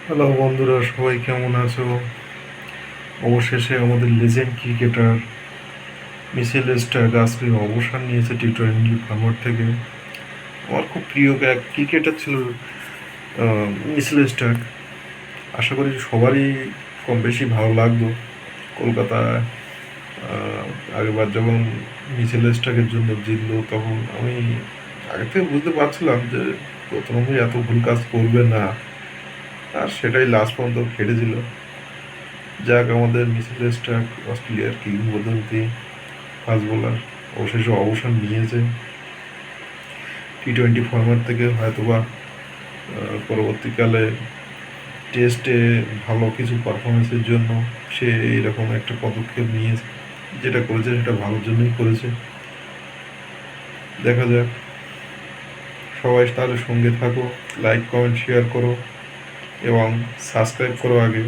Hello বন্ধুরা, সবাই কেমন আছো? অবশেষে আমাদের লেজেন্ড ক্রিকেটার মিচেল স্টার্ক আজকে অবসর নিয়েছে টি-20 ফরম্যাট থেকে। আমার খুব প্রিয় এক ক্রিকেটার ছিল মিচেল স্টার্ক। আশা করি সবারই কম বেশি ভালো লাগতো। কলকাতায় আগেরবার যখন মিচেল স্টার্কের জন্য জিতলো, তখন আমি আগে থেকে বুঝতে পারছিলাম যে প্রথমে এত ভুল কাজ করবে না, আর সেটাই লাস্ট পর্যন্ত খেটেছিল। যাক, আমাদের মিচেল স্টার্ক অস্ট্রেলিয়ার কিংবদন্তি ফাস্ট বোলার অবশেষে অবসর নিয়েছে টি-20 ফরম্যাট থেকে। হয়তোবা পরবর্তীকালে টেস্টে ভালো কিছু পারফরমেন্সের জন্য সে এইরকম একটা পদক্ষেপ নিয়েছে। যেটা করেছে সেটা ভালোর জন্যই করেছে। দেখা যাক। সবাই তার সঙ্গে থাকো, লাইক কমেন্ট শেয়ার করো এবং সাবস্ক্রাইব করো আগে।